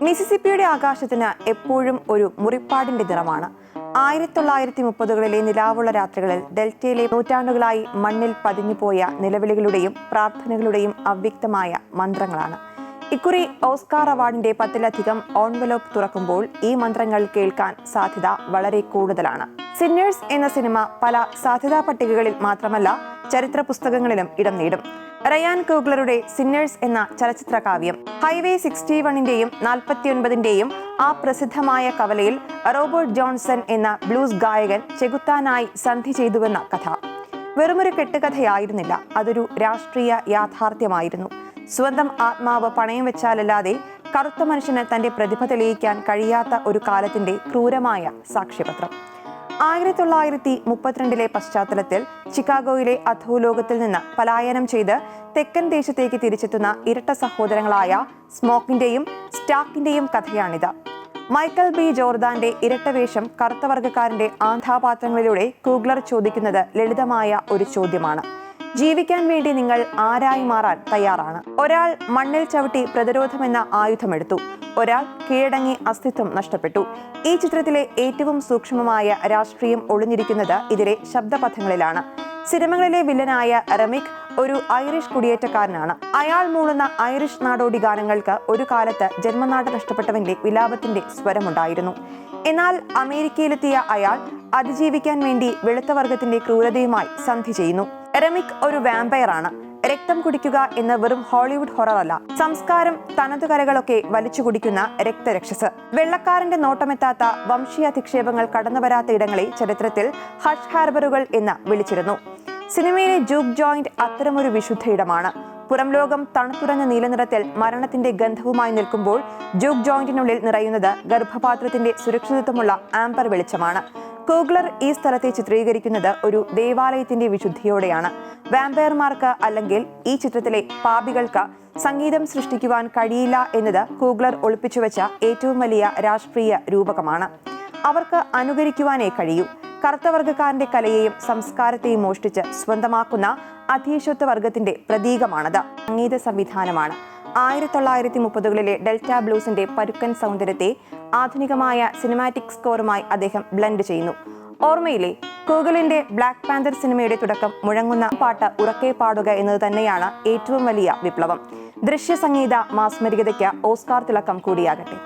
മിസിസിപ്പിയുടെ ആകാശത്തിന് എപ്പോഴും ഒരു മുറിപ്പാടിന്റെ നിറമാണ്. 1930കളിലെ നിലാവുള്ള രാത്രികളിൽ ഡെൽറ്റയിലെ നൂറ്റാണ്ടുകളായി മണ്ണിൽ പതിഞ്ഞുപോയ നിലവിളികളുടെയും പ്രാർത്ഥനകളുടെയും അവ്യക്തമായ മന്ത്രങ്ങളാണ്. ഇക്കുറി ഓസ്കാർ അവാർഡിന്റെ 10ലധികം ഓൺവെലോപ്പ് തുറക്കുമ്പോൾ ഈ മന്ത്രങ്ങൾ കേൾക്കാൻ സാധ്യത വളരെ കൂടുതലാണ്. സിന്നേഴ്സ് എന്ന സിനിമ പല സാധ്യതാ പട്ടികകളിൽ മാത്രമല്ല ചരിത്ര പുസ്തകങ്ങളിലും ഇടം നേടും. റയാൻ കൂഗ്ലറുടെ സിന്നേഴ്സ് എന്ന ചലച്ചിത്ര കാവ്യം, ഹൈവേ 61ന്റെയും 49ന്റെയും ആ പ്രസിദ്ധമായ കവലയിൽ റോബർട്ട് ജോൺസൺ എന്ന ബ്ലൂസ് ഗായകൻ ചെകുത്താനായി സന്ധി ചെയ്തുവെന്ന കഥ വെറുമൊരു കെട്ടുകഥയായിരുന്നില്ല, അതൊരു രാഷ്ട്രീയ യാഥാർത്ഥ്യമായിരുന്നു. സ്വന്തം ആത്മാവ് പണയം വെച്ചാലല്ലാതെ കറുത്ത മനുഷ്യന് തന്റെ പ്രതിഭ തെളിയിക്കാൻ കഴിയാത്ത ഒരു കാലത്തിന്റെ ക്രൂരമായ സാക്ഷ്യപത്രം. 1932 പശ്ചാത്തലത്തിൽ ചിക്കാഗോയിലെ അധോലോകത്തിൽ നിന്ന് പലായനം ചെയ്ത് തെക്കൻ ദേശത്തേക്ക് തിരിച്ചെത്തുന്ന ഇരട്ട സഹോദരങ്ങളായ സ്മോക്കിന്റെയും സ്റ്റാക്കിന്റെയും കഥയാണിത്. മൈക്കൽ ബി ജോർദാന്റെ ഇരട്ടവേഷം കറുത്തവർഗക്കാരന്റെ ആന്ധാപാത്രങ്ങളിലൂടെ കൂഗ്ലർ ചോദിക്കുന്നത് ലളിതമായ ഒരു ചോദ്യമാണ്: ജീവിക്കാൻ വേണ്ടി നിങ്ങൾ ആരായി മാറാൻ തയ്യാറാണ്? ഒരാൾ മണ്ണിൽ ചവിട്ടി പ്രതിരോധമെന്ന ആയുധമെടുത്തു, ഒരാൾ കീഴടങ്ങി അസ്തിത്വം നഷ്ടപ്പെട്ടു. ഈ ചിത്രത്തിലെ ഏറ്റവും സൂക്ഷ്മമായ രാഷ്ട്രീയം ഒളിഞ്ഞിരിക്കുന്നത് ഇതിലെ ശബ്ദപഥങ്ങളിലാണ്. സിനിമകളിലെ വില്ലനായ റെമിക് ഒരു ഐറിഷ് കുടിയേറ്റക്കാരനാണ്. അയാൾ മൂളുന്ന ഐറിഷ് നാടോടി ഗാനങ്ങൾക്ക് ഒരു കാലത്ത് ജന്മനാട് നഷ്ടപ്പെട്ടവന്റെ വിലാപത്തിന്റെ സ്വരമുണ്ടായിരുന്നു. എന്നാൽ അമേരിക്കയിലെത്തിയ അയാൾ അതിജീവിക്കാൻ വേണ്ടി വെളുത്ത വർഗത്തിന്റെ ക്രൂരതയുമായി സന്ധി ചെയ്യുന്നു. റെമിക് ഒരു വാമ്പയറാണ്. രക്തം കുടിക്കുക എന്ന വെറും ഹോളിവുഡ് ഹൊറർ അല്ല, സംസ്കാരം തനതുകലകളൊക്കെ വലിച്ചു കുടിക്കുന്ന രക്തരക്ഷസ്. വെള്ളക്കാരന്റെ നോട്ടമെത്താത്ത വംശീയ അധിക്ഷേപങ്ങൾ കടന്നുവരാത്ത ഇടങ്ങളെ ചരിത്രത്തിൽ ഹഷ് ഹാർബറുകൾ എന്ന് വിളിച്ചിരുന്നു. സിനിമയിലെ ജൂക്ക് ജോയിന്റ് അത്തരമൊരു വിശുദ്ധ ഇടമാണ്. പുറം ലോകം തണുത്തുറഞ്ഞ നീലനിറത്തിൽ മരണത്തിന്റെ ഗന്ധവുമായി നിൽക്കുമ്പോൾ ജൂക്ക് ജോയിന്റിനുള്ളിൽ നിറയുന്നത് ഗർഭപാത്രത്തിന്റെ സുരക്ഷിതത്വമുള്ള ആംബർ വെളിച്ചമാണ്. കൂഗ്ലർ ഈ സ്ഥലത്തെ ചിത്രീകരിക്കുന്നത് ഒരു ദേവാലയത്തിന്റെ വിശുദ്ധിയോടെയാണ്. വാമ്പയർമാർക്ക് അല്ലെങ്കിൽ ഈ ചിത്രത്തിലെ പാപികൾക്ക് സംഗീതം സൃഷ്ടിക്കുവാൻ കഴിയില്ല എന്നത് കൂഗ്ലർ ഒളിപ്പിച്ചുവെച്ച ഏറ്റവും വലിയ രാഷ്ട്രീയ രൂപകമാണ്. അവർക്ക് അനുകരിക്കുവാനേ കഴിയൂ. കറുത്തവർഗക്കാരന്റെ കലയെയും സംസ്കാരത്തെയും മോഷ്ടിച്ച് സ്വന്തമാക്കുന്ന അധീശത്വ വർഗത്തിന്റെ പ്രതീകമാണത്. സംഗീത സംവിധാനമാണ്. 1930കളിലെ ഡെൽറ്റ ബ്ലൂസിന്റെ പരുക്കൻ സൗന്ദര്യത്തെ ആധുനികമായ സിനിമാറ്റിക് സ്കോറുമായി അദ്ദേഹം ബ്ലെൻഡ് ചെയ്യുന്നു. ഓർമ്മയിലെ കൂഗലിന്റെ ബ്ലാക്ക് പാന്തർ സിനിമയുടെ തുടക്കം മുഴങ്ങുന്ന പാട്ട് ഉറക്കെ പാടുക എന്നത് തന്നെയാണ് ഏറ്റവും വലിയ വിപ്ലവം. ദൃശ്യ സംഗീത മാസ്മരികതയ്ക്ക് ഓസ്കാർ തിളക്കം കൂടിയാകട്ടെ.